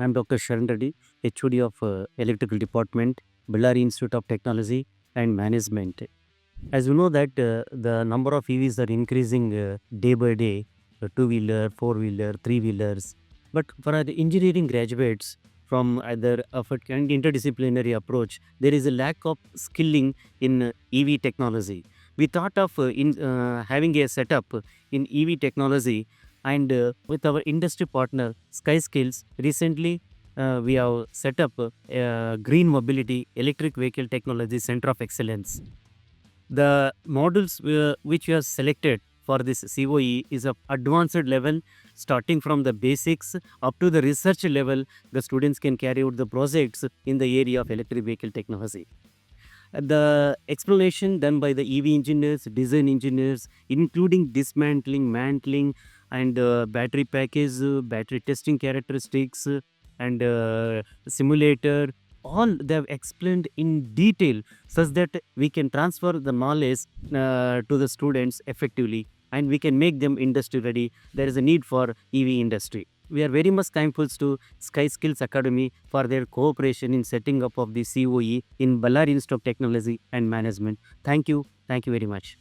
I am Dr. Sharan Reddy, HOD of Electrical Department, Ballari Institute of Technology and Management. As you know that the number of EVs are increasing day by day, two-wheeler, four-wheeler, three-wheelers. But for our engineering graduates from either of an interdisciplinary approach, there is a lack of skilling in EV technology. We thought of having a setup in EV technology, and with our industry partner SkyySkills, recently we have set up a Green Mobility Electric Vehicle Technology Center of Excellence. The modules which we have selected for this COE is of advanced level, starting from the basics up to the research level. The students can carry out the projects in the area of electric vehicle technology. The explanation done by the EV engineers, design engineers, including dismantling, mantling, and battery package, battery testing characteristics, and simulator, all they have explained in detail such that we can transfer the knowledge to the students effectively, and we can make them industry ready. There is a need for EV industry. We are very much thankful to SkyySkills Academy for their cooperation in setting up of the COE in Ballari Institute of Technology and Management. Thank you. Thank you very much.